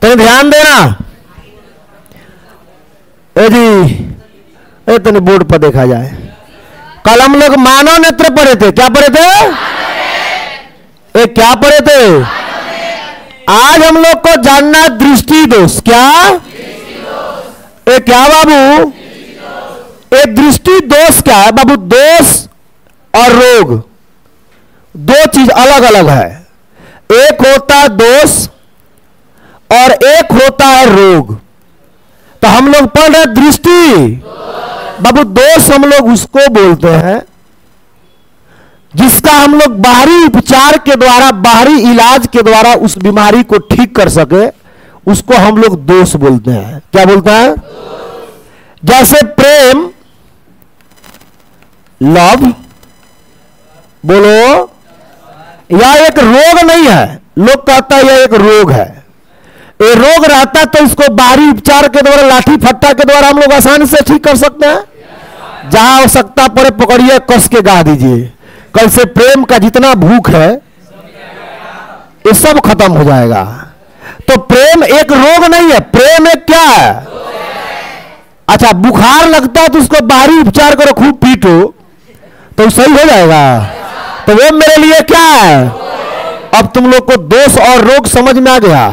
तो ध्यान देना। ए जी तने बोर्ड पर देखा जाए, कल हम लोग मानव नेत्र पढ़े थे। क्या पढ़े थे? क्या पढ़े थे? आज हम लोग को जानना दृष्टि दोष। क्या? क्या बाबू? दृष्टि दोष क्या है बाबू? दोष और रोग दो चीज अलग अलग है। एक होता है दोष और एक होता है रोग। तो हम लोग पढ़ रहे दृष्टि बाबू। दोष हम लोग उसको बोलते हैं जिसका हम लोग बाहरी उपचार के द्वारा, बाहरी इलाज के द्वारा उस बीमारी को ठीक कर सके, उसको हम लोग दोष बोलते हैं। क्या बोलते हैं? जैसे प्रेम, लव, बोलो, यह एक रोग नहीं है। लोग कहता है यह एक रोग है। ये रोग रहता तो इसको बाहरी उपचार के द्वारा, लाठी फट्टा के द्वारा हम लोग आसानी से ठीक कर सकते हैं। जहां आवश्यकता पड़े पकड़िए, कस के गा दीजिए। कल से प्रेम का जितना भूख है ये सब खत्म हो जाएगा। तो प्रेम एक रोग नहीं है, प्रेम एक क्या है? अच्छा, बुखार लगता है तो उसको बाहरी उपचार करो, खूब पीटो तो सही हो जाएगा। तो वो मेरे लिए क्या है? अब तुम लोग को दोष और रोग समझ में आ गया।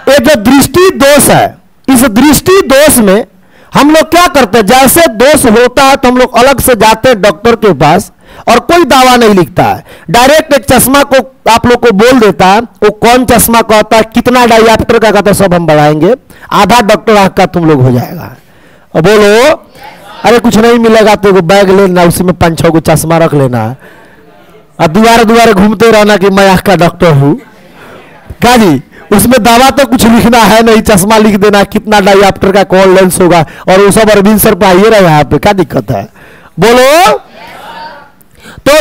ये जो दृष्टि दोष है, इस दृष्टि दोष में हम लोग क्या करते हैं? जैसे दोष होता है तो हम लोग अलग से जाते हैं डॉक्टर के पास और कोई दवा नहीं लिखता है। डायरेक्ट एक चश्मा को आप लोग को बोल देता है, वो कौन चश्मा कहता है, कितना डायऑप्टर का कहता है, सब हम बढ़ाएंगे। आधा डॉक्टर आंख का तुम लोग हो जाएगा। और बोलो, अरे कुछ नहीं मिलेगा तो बैग लेना, उसी में 5-6 को चश्मा रख लेना और दुआरे दुआरे घूमते रहना कि मैं आंख का डॉक्टर हूं। क्या जी? उसमें दवा तो कुछ लिखना है नहीं, चश्मा लिख देना, कितना डायऑप्टर का कौन लेंस होगा, और वो सब अरविंद सर पे आइए रहा यहाँ पे। क्या दिक्कत है? बोलो। तो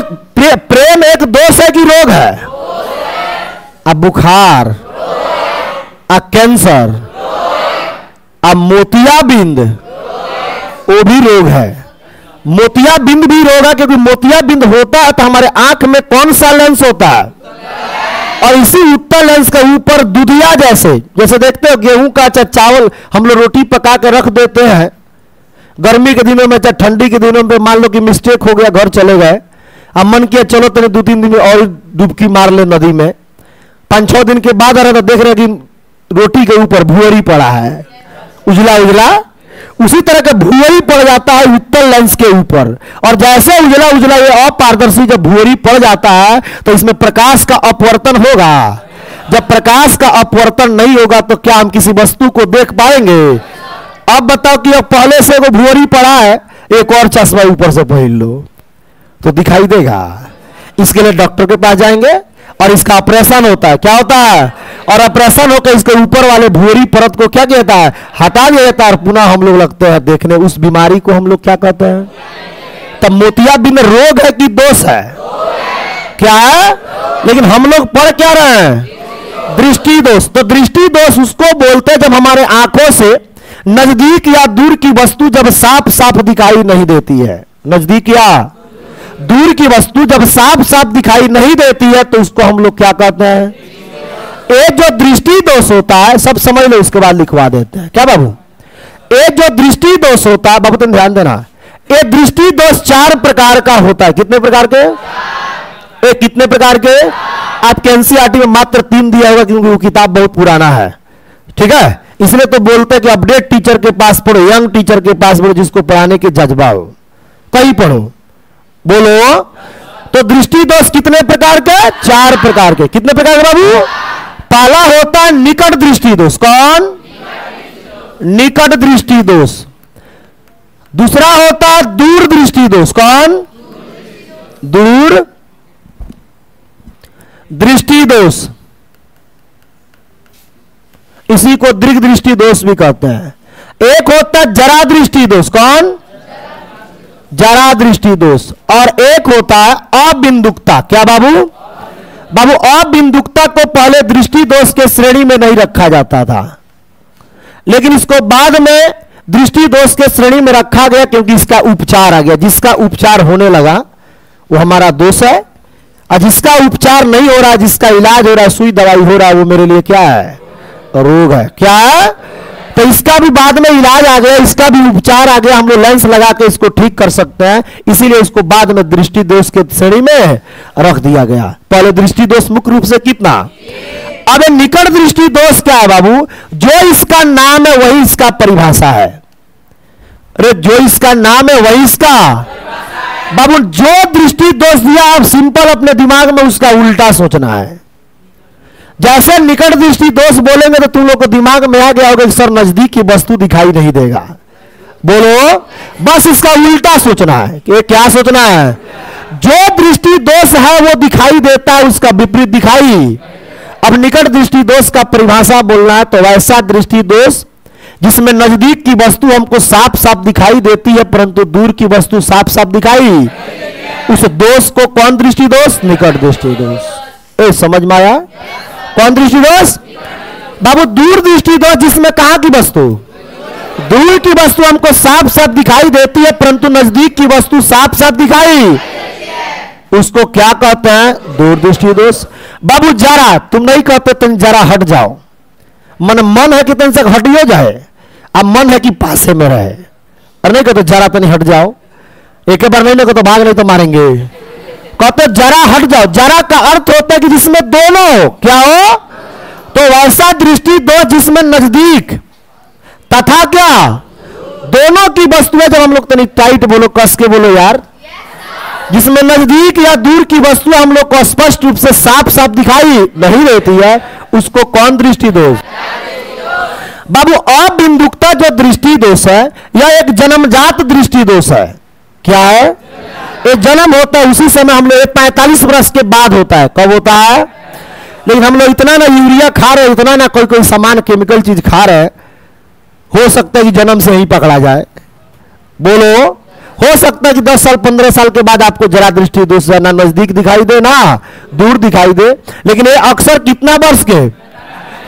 प्रेम एक दोष है कि रोग है? अब बुखार, अब कैंसर, अब मोतियाबिंद, वो भी रोग है। मोतियाबिंद भी रोग है, क्योंकि मोतियाबिंद होता है तो हमारे आंख में कौन सा लेंस होता है? और इसी उत्तर लेंस के ऊपर दुधिया जैसे देखते हो गेहूं का चाहे चावल हम लोग रोटी पका के रख देते हैं। गर्मी के दिनों में चाहे ठंडी के दिनों में मान लो कि मिस्टेक हो गया, घर चले गए, अब मन किया चलो तेरे 2-3 दिन में और डुबकी मार ले नदी में। 5-6 दिन के बाद आ रहा तो देख रहे कि रोटी के ऊपर भुअरी पड़ा है, उजला उजला। उसी तरह का भुअरी पड़ जाता है उत्तल लेंस के ऊपर। और जैसे उजला उजला ये अपारदर्शी जब भुअरी पड़ जाता है तो इसमें प्रकाश का अपवर्तन होगा। जब प्रकाश का अपवर्तन नहीं होगा तो क्या हम किसी वस्तु को देख पाएंगे? अब बताओ कि अब पहले से वो भुअरी पड़ा है, एक और चश्मा ऊपर से पहन लो तो दिखाई देगा। इसके लिए डॉक्टर के पास जाएंगे और इसका ऑपरेशन होता है। क्या होता है? और ऑपरेशन होकर इसके ऊपर वाले भूरी परत को क्या कहता है? हटा दिया जाता है और पुनः हम लोग लगते हैं देखने। उस बीमारी को हम लोग क्या कहते हैं? तब मोतियाबिंद रोग है कि दोष है? क्या है? लेकिन हम लोग पढ़ क्या रहे हैं? दृष्टि दोष। तो दृष्टि दोष उसको बोलते हैं जब हमारे आंखों से नजदीक या दूर की वस्तु जब साफ साफ दिखाई नहीं देती है। नजदीक या दूर की वस्तु जब साफ साफ दिखाई नहीं देती है तो उसको हम लोग क्या कहते हैं? एक जो दृष्टि दोष होता है, सब समझ लो, उसके बाद लिखवा देते हैं। क्या बाबू? एक जो दृष्टि दोष होता है, बाबू तुम ध्यान देना, एक दृष्टि दोष 4 प्रकार का होता है। कितने प्रकार के? एक कितने प्रकार के? आपके एनसीईआरटी में मात्र 3 दिया होगा क्योंकि वो किताब बहुत पुराना है। ठीक है, इसलिए तो बोलते हैं कि अपडेट टीचर के पास पढ़ो, यंग टीचर के पास पढ़ो, जिसको पढ़ाने के जज्बा हो, कहीं पढ़ो। बोलो। तो दृष्टि दोष कितने प्रकार के? 4 प्रकार के। कितने प्रकार के बाबू? पहला होता है निकट दृष्टि दोष। कौन? निकट दृष्टि दोष। दूसरा होता है दूर दृष्टि दोष। कौन? दूर दृष्टि दोष। इसी को दीर्घ दृष्टि दोष भी कहते हैं। एक होता है जरा दृष्टि दोष। कौन? जरा दृष्टि दोष। और एक होता है अबिंदुकता। क्या बाबू? बाबू अबिंदुकता को पहले दृष्टि दोष के श्रेणी में नहीं रखा जाता था, लेकिन इसको बाद में दृष्टि दोष के श्रेणी में रखा गया क्योंकि इसका उपचार आ गया। जिसका उपचार होने लगा वो हमारा दोष है, और जिसका उपचार नहीं हो रहा, जिसका इलाज हो रहा है, सुई दवाई हो रहा है, वो मेरे लिए क्या है? रोग है। क्या है? तो इसका भी बाद में इलाज आ गया, इसका भी उपचार आ गया, हम लोग लेंस लगा के इसको ठीक कर सकते हैं, इसीलिए इसको बाद में दृष्टि दोष के श्रेणी में रख दिया गया। पहले दृष्टि दोष मुख्य रूप से कितना? अब निकट दृष्टि दोष क्या है बाबू? जो इसका नाम है वही इसका परिभाषा है। अरे जो इसका नाम है वही इसका बाबू, जो दृष्टि दोष दिया आप सिंपल अपने दिमाग में उसका उल्टा सोचना है। जैसे निकट दृष्टि दोष बोलेंगे तो तुम लोग को दिमाग में आ गया होगा कि सर नजदीक की वस्तु दिखाई नहीं देगा। बोलो, बस इसका उल्टा सोचना है कि क्या सोचना है? जो दृष्टि दोष है वो दिखाई देता है, उसका विपरीत दिखाई। अब निकट दृष्टि दोष का परिभाषा बोलना है तो वैसा दृष्टि दोष जिसमें नजदीक की वस्तु हमको साफ साफ दिखाई देती है परंतु दूर की वस्तु साफ साफ दिखाई, उस दोष को कौन दृष्टि दोष? निकट दृष्टि दोष। समझ में आया? कौन दृष्टि दोष बाबू? दूर दृष्टि दोष जिसमें कहां की वस्तु? दूर की वस्तु हमको साफ साफ दिखाई देती है परंतु नजदीक की वस्तु साफ साफ दिखाई, उसको क्या कहते हैं? दूर दृष्टि दोष। बाबू जरा तुम नहीं कहते तुम जरा हट जाओ, मन है कि तुम से हटियो जाए, अब मन है कि पासे में रहे, और नहीं कहते जरा तो नहीं हट जाओ, एक बार नहीं कहते भाग नहीं तो मारेंगे, कहते जरा हट जाओ। जरा का अर्थ होता है कि जिसमें दोनों क्या हो, तो वैसा दृष्टि दोष जिसमें नजदीक तथा क्या दोनों की वस्तुएं, जब हम लोग तनी टाइट बोलो, कस के बोलो यार, जिसमें नजदीक या दूर की वस्तु हम लोग को स्पष्ट रूप से साफ साफ दिखाई नहीं देती है, उसको कौन दृष्टि दोष? बाबू अबिंदुकता जो दृष्टि दोष है यह एक जन्मजात दृष्टि दोष है। क्या है? ये जन्म होता है उसी समय, हम लोग 45 वर्ष के बाद होता है। कब होता है? लेकिन हम लोग इतना ना यूरिया खा रहे, इतना ना कोई कोई सामान केमिकल चीज खा रहे, हो सकता है कि जन्म से ही पकड़ा जाए। बोलो, हो सकता है कि 10 साल 15 साल के बाद आपको जरा दृष्टि दोष ना नजदीक दिखाई दे ना दूर दिखाई दे, लेकिन ये अक्सर कितना वर्ष के?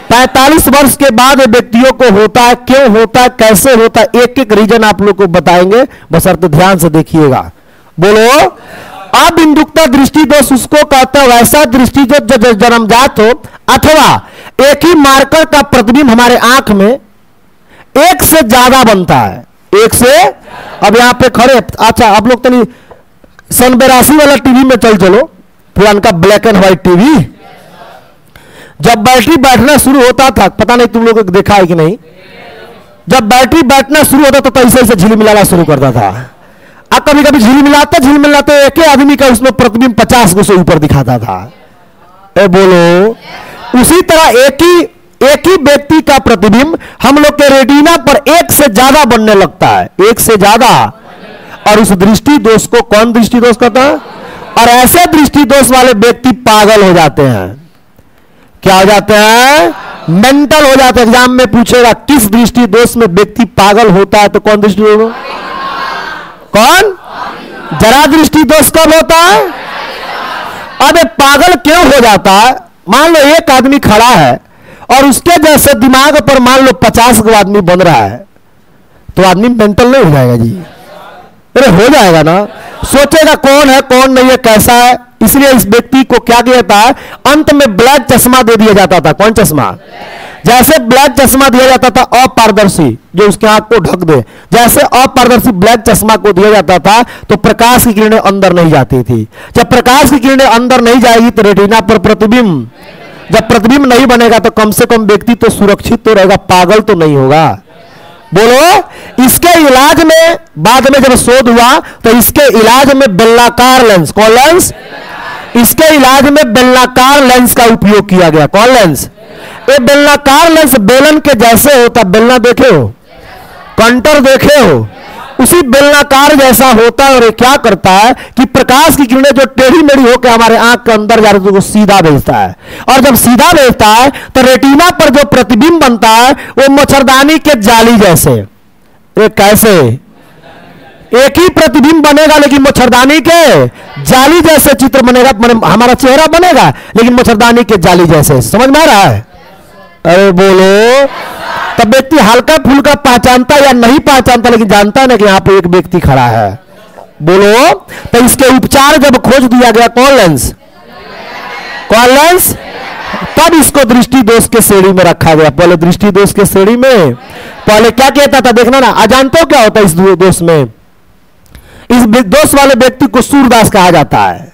45 वर्ष के बाद व्यक्तियों को होता है। क्यों होता है, कैसे होता है, एक एक रीजन आप लोग को बताएंगे, बस अर्थ ध्यान से देखिएगा। बोलो, अबिंदुकता दृष्टि दोष उसको कहते हैं वैसा दृष्टि जो जन्मजात हो अथवा एक ही मार्कर का प्रतिबिंब हमारे आंख में एक से ज्यादा बनता है। एक से, अब यहां पे खड़े, अच्छा आप लोग तो 82 वाला टीवी में चलो, पुराना ब्लैक एंड व्हाइट टीवी, जब बैटरी बैठना शुरू होता था, पता नहीं तुम लोग देखा है कि नहीं, जब बैटरी बैठना शुरू होता तो ऐसे ऐसे झिलमिलाना शुरू करता था। अब कभी कभी झिलमिलाते एक ही आदमी का उसमें प्रतिबिंब 50 को से ऊपर दिखाता था। बोलो, उसी तरह एक ही व्यक्ति का प्रतिबिंब हम लोग के रेटिना पर एक से ज्यादा बनने लगता है, एक से ज्यादा, और उस दृष्टि दोष को कौन दृष्टि दोष कहता है? और ऐसे दृष्टि दोष वाले व्यक्ति पागल हो जाते हैं। क्या हो जाते हैं? मेंटल हो जाते हैं। एग्जाम में पूछेगा किस दृष्टि दोष में व्यक्ति पागल होता है, तो कौन दृष्टि दोष? कौन? जरा दृष्टि दोष कब होता है? अब पागल क्यों हो जाता है? मान लो एक आदमी खड़ा है और उसके जैसे दिमाग पर मान लो 50 को आदमी बन रहा है, तो आदमी मेंटल नहीं हो जाएगा जी? अरे हो जाएगा ना, सोचेगा कौन है कौन नहीं है कैसा है। इसलिए इस व्यक्ति को क्या किया जाता है, अंत में ब्लैक चश्मा दे दिया जाता था। कौन चश्मा? जैसे ब्लैक चश्मा दिया जाता था अपारदर्शी, जो उसके आंख को ढक दे, जैसे अपारदर्शी ब्लैक चश्मा को दिया जाता था तो प्रकाश की किरणें अंदर नहीं जाती थी। जब प्रकाश की किरणें अंदर नहीं जाएगी तो रेटिना पर प्रतिबिंब, जब प्रतिबिंब नहीं बनेगा तो कम से कम व्यक्ति तो सुरक्षित तो रहेगा, पागल तो नहीं होगा। बोलो, इसके इलाज में बाद में जब शोध हुआ तो इसके इलाज में बेलनाकार लेंस, कौन लेंस? इसके इलाज में बेलनाकार लेंस का उपयोग किया गया। कौन लेंस? ये बेलनाकार लेंस बेलन के जैसे होता, बेलना देखे हो, कंटर देखे हो, उसी बेलनाकार जैसा होता है। और ये क्या करता है कि प्रकाश की किरणें जो टेढ़ी मेढ़ी होकर हमारे आंख के अंदर जा रही है, तो सीधा भेजता है, और जब सीधा भेजता है तो रेटिना पर जो प्रतिबिंब बनता है वो मच्छरदानी के जाली जैसे, ये कैसे? एक ही प्रतिबिंब बनेगा लेकिन मच्छरदानी के जाली जैसे चित्र बनेगा, हमारा चेहरा बनेगा लेकिन मच्छरदानी के जाली जैसे। समझ में आ रहा है? अरे बोलो, तब व्यक्ति हल्का फुल्का पहचानता या नहीं पहचानता, लेकिन जानता है ना कि यहां पे एक व्यक्ति खड़ा है। बोलो, तो इसके उपचार जब खोज दिया गया, कौन लेंस? कौन लेंस? तब इसको दृष्टि दोष के श्रेणी में रखा गया। पहले दृष्टि दोष के श्रेणी में पहले क्या कहता था, देखना ना, अजानते हो क्या होता है इस दोष में? इस दोष वाले व्यक्ति को सूरदास कहा जाता है।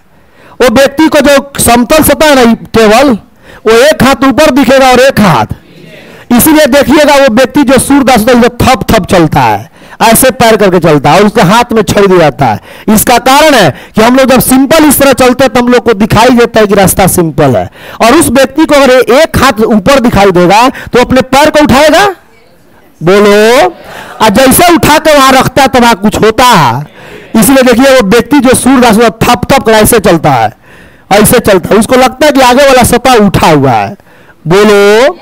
वो व्यक्ति को जो समतल सतह है ना टेबल, वो एक हाथ ऊपर दिखेगा और एक हाथ, इसीलिए देखिएगा वो व्यक्ति जो सूरदास होता है थप थप चलता है, ऐसे पैर करके चलता है और उसके हाथ में छड़ी दिया जाता है। इसका कारण है कि हम लोग जब सिंपल इस तरह चलते हैं तो हम लोग को दिखाई देता है कि रास्ता सिंपल है, और उस व्यक्ति को अगर एक हाथ ऊपर दिखाई देगा तो अपने पैर को उठाएगा, बोलो, और जैसे उठा के वहां रखता है तो वहां कुछ होता है। इसलिए देखिए वो व्यक्ति जो सूरदास थप थप ऐसे चलता है, ऐसे चलता है, उसको लगता है कि आगे वाला सतह उठा हुआ है, बोलो।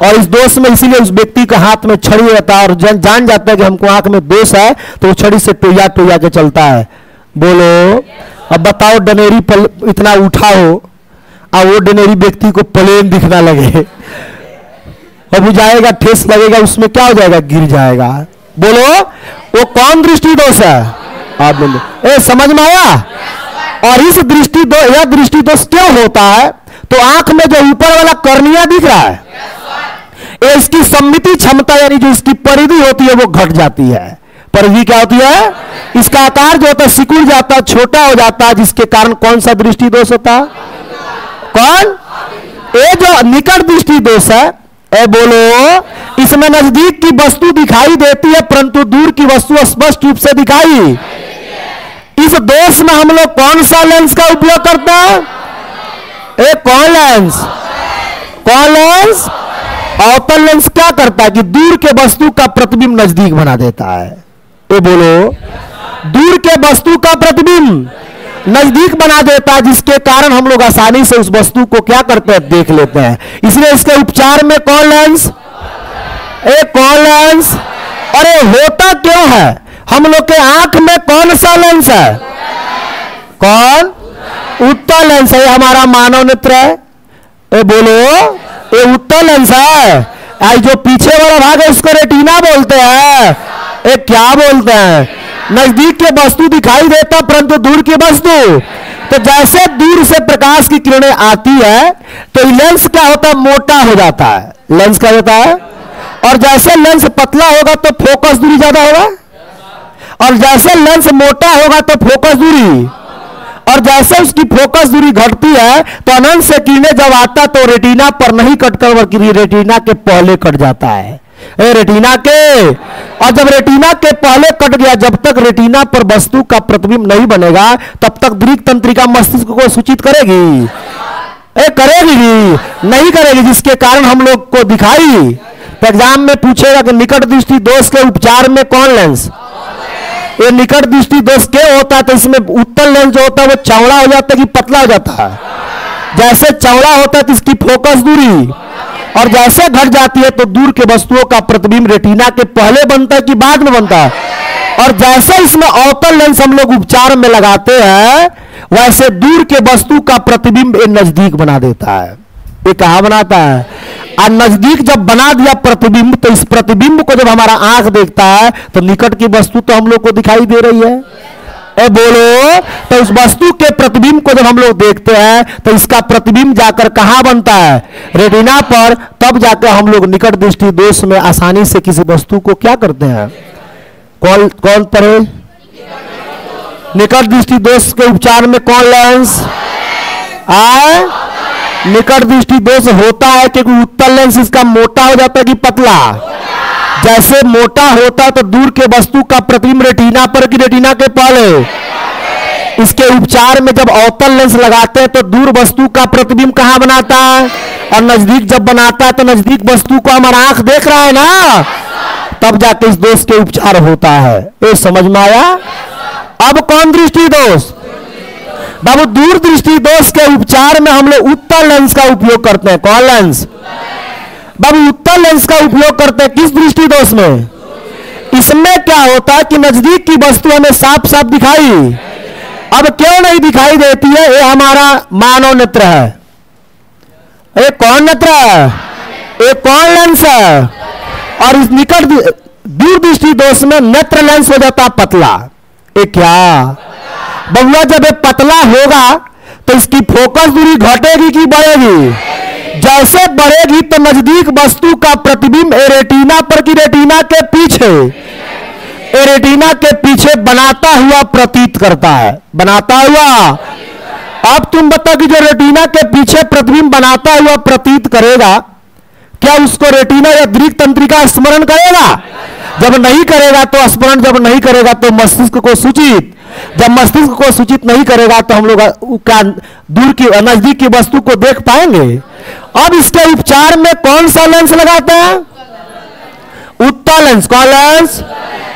और इस दोष में इसीलिए उस व्यक्ति के हाथ में छड़ी रहता है और जान जाता है कि हमको आंख में दोष है, तो वो छड़ी से टोया टोया के चलता है, बोलो। अब बताओ डनेरी इतना उठा हो और वो डनेरी व्यक्ति को प्लेन दिखना लगे, अब जाएगा, ठेस लगेगा, उसमें क्या हो जाएगा, गिर जाएगा, बोलो। वो कौन दृष्टि दोष है? आप बोलो, ए समझ में आया? और इस दृष्टि दोष, यह दृष्टि दोष क्यों होता है? तो आंख में जो ऊपर वाला कर्निया दिख रहा है, ये इसकी सम्मिति क्षमता यानी जो इसकी परिधि होती है वो घट जाती है। परिधि क्या होती है? इसका आकार जो होता है सिकुड़ जाता है, छोटा हो जाता है, जिसके कारण कौन सा दृष्टि दोष होता है? कौन? ये जो निकट दृष्टि दोष है, ए बोलो, इसमें नजदीक की वस्तु दिखाई देती है परंतु दूर की वस्तु स्पष्ट रूप से दिखाई। इस दोष में हम लोग कौन सा लेंस का उपयोग करते हैं? कौन लेंस? कौन लेंस? अवतल लेंस क्या करता है कि दूर के वस्तु का प्रतिबिंब नजदीक बना देता है। ये बोलो, दूर के वस्तु का प्रतिबिंब नजदीक बना देता है, जिसके कारण हम लोग आसानी से उस वस्तु को क्या करते हैं, देख लेते हैं। इसलिए इसके उपचार में कौन लेंस? कौन लेंस? अरे होता क्यों है? हम लोग के आंख में कौन सा लेंस है? कौन? उत्तल लेंस है, हमारा मानव नेत्र है। बोलो, ये उत्तल लेंस है। आई जो पीछे वाला भाग है उसको रेटिना बोलते हैं। क्या बोलते हैं? नजदीक के वस्तु दिखाई देता परंतु दूर की वस्तु। तो जैसे दूर से प्रकाश की किरणें आती है तो लेंस क्या होता है, मोटा हो जाता है। लेंस क्या होता है? और जैसे लेंस पतला होगा तो फोकस दूरी ज्यादा होगा, और जैसे लेंस मोटा होगा तो फोकस दूरी, और जैसे उसकी फोकस दूरी घटती है तो अनंत से किरणें जब आता तो रेटिना पर नहीं कटकर बल्कि रेटिना के पहले कट जाता है। रेटिना के, और जब रेटिना के पहले कट गया, जब तक रेटिना पर वस्तु का प्रतिबिंब नहीं बनेगा तब तक दृक तंत्रिका मस्तिष्क को सूचित करेगी? करेगी नहीं करेगी, जिसके कारण हम लोग को दिखाई। तो एग्जाम में पूछेगा कि निकट दृष्टि दोष के उपचार में कौन लेंस? ये निकट दृष्टि दोष क्यों होता है? तो इसमें उत्तल लेंस जो होता है वो चौड़ा हो जाता है कि पतला हो जाता है? जैसे चौड़ा होता है तो इसकी फोकस दूरी, और जैसे घट जाती है तो दूर के वस्तुओं का प्रतिबिंब रेटिना के पहले बनता है कि बाद में बनता है? और जैसे इसमें अवतल लेंस हम लोग उपचार में लगाते हैं वैसे दूर के वस्तु का प्रतिबिंब नजदीक बना देता है। ये कहां बनाता है? और नजदीक जब बना दिया प्रतिबिंब तो इस प्रतिबिंब को जब हमारा आंख देखता है तो निकट की वस्तु तो हम लोग को दिखाई दे रही है। बोलो, तो उस वस्तु के प्रतिबिंब को जब हम लोग देखते हैं तो इसका प्रतिबिंब जाकर कहां बनता है? रेटिना पर। तब जाकर हम लोग निकट दृष्टि दोष में आसानी से किसी वस्तु को क्या करते हैं? कौन कौन पढ़े? निकट दृष्टि दोष के उपचार में कौन लेंस आए? निकट दृष्टि दोष होता है क्योंकि उत्तल लेंस इसका मोटा हो जाता है कि पतला। जैसे मोटा होता है तो दूर के वस्तु का प्रतिबिंब रेटिना पर कि रेटिना के पहले। इसके उपचार में जब अवतल लेंस लगाते हैं तो दूर वस्तु का प्रतिबिंब कहां बनाता है, और नजदीक जब बनाता है तो नजदीक वस्तु को हमारा आंख देख रहा है ना, तब जाके इस दोष के उपचार होता है। ये समझ में आया? अब कौन दृष्टि दोष? बाबू दूर दृष्टि दोष के उपचार में हम लोग उत्तल लेंस का उपयोग करते हैं। कौन लेंस? बाबू उत्तल लेंस का उपयोग करते हैं किस दृष्टि दोष में? इसमें क्या होता है कि नजदीक की वस्तु हमें साफ साफ दिखाई, अब क्यों नहीं दिखाई देती है? ये हमारा मानव नेत्र है। ये कौन नेत्र है? ये कौन लेंस है? और इस निकट दूर दृष्टि दोष में नेत्र लेंस हो जाता पतला। ये क्या बबुआ, जब ये पतला होगा तो इसकी फोकस दूरी घटेगी कि बढ़ेगी? जैसे बढ़ेगी तो नजदीक वस्तु का प्रतिबिंब रेटिना पर की रेटिना के पीछे, रेटिना के पीछे बनाता हुआ प्रतीत करता है, बनाता हुआ। अब तुम बताओ कि जो रेटिना के पीछे प्रतिबिंब बनाता हुआ प्रतीत करेगा, क्या उसको रेटिना या दृक तंत्रिका स्मरण करेगा? जब नहीं करेगा तो स्मरण, जब नहीं करेगा तो मस्तिष्क को सूचित, जब मस्तिष्क को सूचित नहीं करेगा तो हम लोग क्या दूर की नजदीक की वस्तु को देख पाएंगे? अब इसके उपचार में कौन सा लेंस लगाते हैं? उत्तल लेंस। कौन लेंस?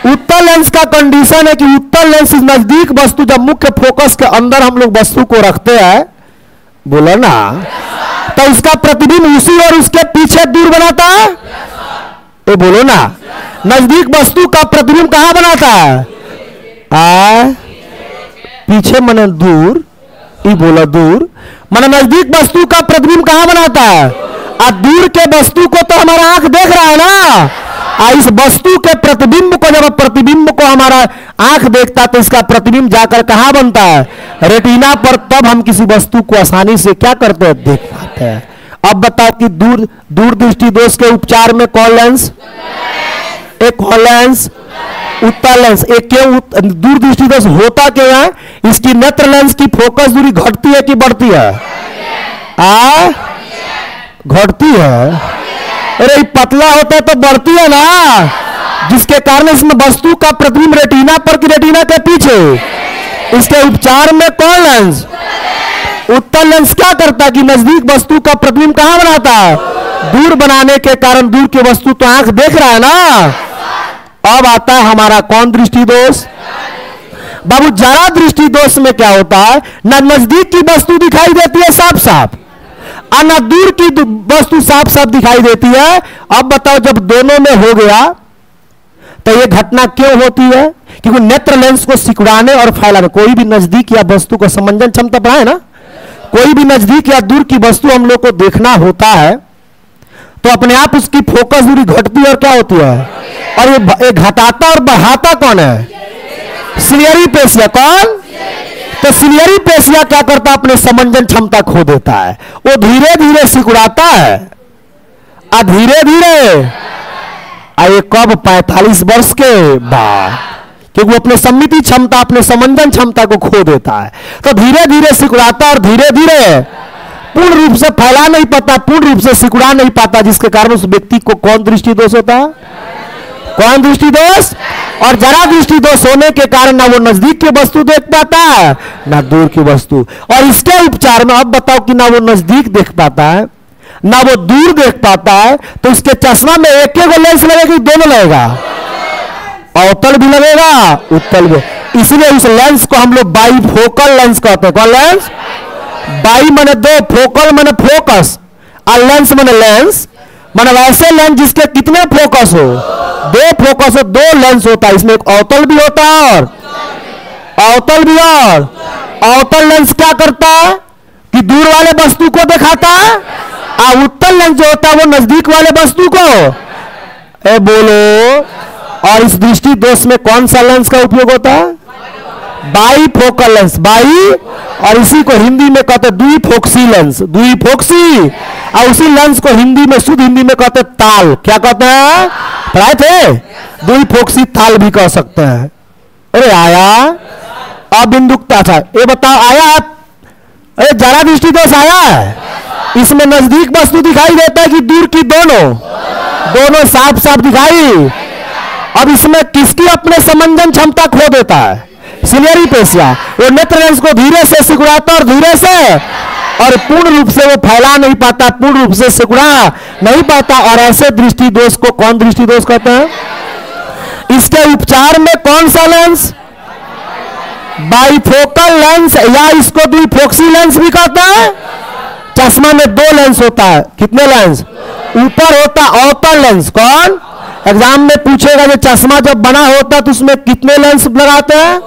उत्तल लेंस का कंडीशन है कि उत्तल लेंस नजदीक वस्तु, जब मुख्य फोकस के अंदर हम लोग वस्तु को रखते हैं, बोलो ना, तो उसका प्रतिबिंब उसी और उसके पीछे दूर बनाता है। तो बोलो ना, नजदीक वस्तु का प्रतिबिंब कहां बनाता है? पीछे मने दूर, ये बोला दूर मने नजदीक वस्तु का प्रतिबिंब कहां बनाता है? दूर के वस्तु को तो हमारा आंख देख रहा है ना, इस वस्तु के प्रतिबिंब को, जब प्रतिबिंब को हमारा आंख देखता है तो इसका प्रतिबिंब जाकर कहां बनता है? रेटिना पर। तब हम किसी वस्तु को आसानी से क्या करते हैं? देख पाते हैं। अब बताओ कि दूर दृष्टि दोष के उपचार में कौन लेंस? एक कौन लेंस? उत्तल लेंस। एक क्यों दूर दृष्टि दोष होता क्यों है? इसकी नेत्र लेंस की फोकस दूरी घटती है कि बढ़ती है? घटती है। अरे पतला होता है तो बढ़ती है ना, जिसके कारण इसमें वस्तु का प्रतिबिंब रेटिना पर की रेटिना के पीछे। इसके उपचार में कौन लेंस? उत्तल लेंस क्या करता है कि नजदीक वस्तु का प्रतिबिंब कहां बनाता है? दूर बनाने के कारण दूर की वस्तु तो आंख देख रहा है ना। अब आता है हमारा कौन दृष्टि दोष? बाबू जरा दृष्टि दोष में क्या होता है? ना नजदीक की वस्तु दिखाई देती है साफ साफ, और ना दूर की वस्तु साफ साफ दिखाई देती है। अब बताओ जब दोनों में हो गया तो यह घटना क्यों होती है? क्योंकि नेत्र लेंस को सिकुड़ाने और फैलाने, कोई भी नजदीक या वस्तु को समंजन क्षमता बढ़ाए ना, कोई भी नजदीक या दूर की वस्तु हम लोग को देखना होता है तो अपने आप उसकी फोकस दूरी घटती है और क्या होती है? और ये घटाता और बढ़ाता कौन है? Ciliary facie. कौन? तो सिलियरी पेशिया क्या करता है? अपने समंजन क्षमता खो देता है, वो धीरे धीरे सिकुड़ाता है, और धीरे धीरे ये कब? 45 वर्ष के बाद, क्योंकि वो अपने सम्मिति क्षमता, अपने समंजन क्षमता को खो देता है। तो धीरे धीरे सिकुड़ाता और धीरे धीरे पूर्ण रूप से फैला नहीं पाता, पूर्ण रूप से सिकुड़ा नहीं पाता, जिसके कारण उस व्यक्ति को कौन दृष्टि दोष होता है? कौन दृष्टि दोष? और जरा दृष्टि दोष होने के कारण ना वो नजदीक की वस्तु देख पाता है ना दूर की वस्तु। और इसके उपचार में अब बताओ कि ना वो नजदीक देख पाता है ना वो दूर देख पाता है, तो उसके चश्मा में एक एक लेंस लगेगा, दोनों लगेगा, अवतल भी लगेगा, उत्तल भी। इसलिए उस लेंस को हम लोग बाईफोकल लेंस कहते हैं। कौन लेंस? बाई माने दो, फोकल माने फोकस, और लेंस माने लेंस, माने वैसे लेंस जिसके कितने फोकस हो? दो फोकस हो, दो लेंस होता है। इसमें एक अवतल भी होता है और अवतल भी। और अवतल लेंस क्या करता है कि दूर वाले वस्तु को दिखाता है, और उत्तल लेंस जो होता है वो नजदीक वाले वस्तु को। बोलो। और इस दृष्टि दोष में कौन सा लेंस का उपयोग होता है? Bifocal lens. बाई, और इसी को हिंदी में कहते हैं द्विफोक्सी लेंस। द्विफोक्सी, और उसी लेंस को हिंदी में, शुद्ध हिंदी में कहते हैं ताल। क्या कहते हैं? पढ़ाए थे? द्विफोक्सी ताल भी कह सकते हैं। अरे आया अबिंदुकता था, ये बताओ आया? अरे जरा दृष्टि दोष आया है? इसमें नजदीक वस्तु दिखाई देता है कि दूर की? दोनों साफ साफ दिखाई। अब इसमें किसकी अपने समंजन क्षमता खो देता है? Ciliary facie. वो नेत्र लेंस को धीरे से सिकुड़ाता और धीरे से, और पूर्ण रूप से वो फैला नहीं पाता, पूर्ण रूप से सिकुड़ा नहीं पाता। और ऐसे दृष्टि दोष को कौन दृष्टि दोष कहते हैं? इसके उपचार में कौन सा लेंस? बाईफोकल लेंस, या इसको द्विफोक्सी लेंस भी कहते हैं। चश्मा में दो लेंस होता है। कितने लेंस? ऊपर होता अवतल लेंस। कौन? एग्जाम में पूछेगा कि चश्मा जब बना होता तो उसमें कितने लेंस लगाते हैं?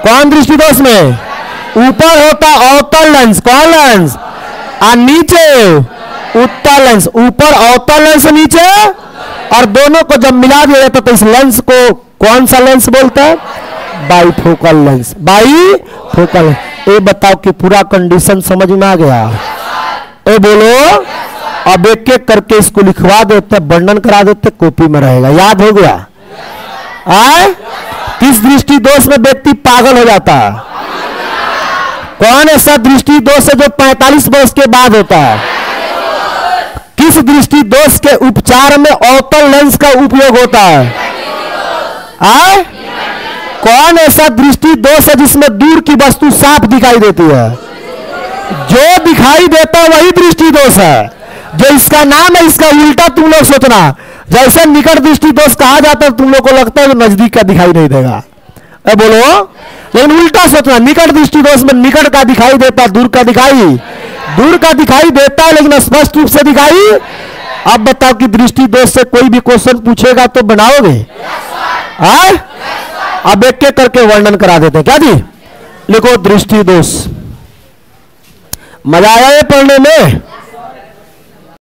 कौन दृष्टि दोष में? ऊपर होता अवतल लेंस। कौन लेंस? और नीचे उत्तल लेंस। ऊपर अवतल लेंस, नीचे, और दोनों को जब मिला दिया जाता तो इस लेंस को कौन सा लेंस बोलता है? Bifocal lens. बाईफोकल। ये बताओ कि पूरा कंडीशन समझ में आ गया? बोलो। अब एक एक करके इसको लिखवा देते, वर्णन करा देते, कॉपी में रहेगा। याद हो गया? आए किस दृष्टि दोष में व्यक्ति पागल हो जाता है? कौन ऐसा दृष्टि दोष है जो 45 वर्ष के बाद होता है? किस दृष्टि दोष के उपचार में अवतल लेंस का उपयोग होता है? आए कौन ऐसा दृष्टि दोष है जिसमें दूर की वस्तु साफ दिखाई देती है? जो दिखाई देता है वही दृष्टि दोष है। जो इसका नाम है इसका उल्टा तुम लोग सोचना। जैसे निकट दृष्टि दोष कहा जाता है तुम लोग को लगता है जो नजदीक का दिखाई नहीं देगा। बोलो, लेकिन उल्टा सोचना, निकट दृष्टि दोष में निकट का दिखाई देता, दूर का दिखाई देता है लेकिन स्पष्ट रूप से दिखाई। अब बताओ कि दृष्टि दोष से कोई भी क्वेश्चन पूछेगा तो बनाओगे? अब एक एक करके वर्णन करा देते हैं। क्या जी? लिखो दृष्टि दोष। मजा आया है पढ़ने में?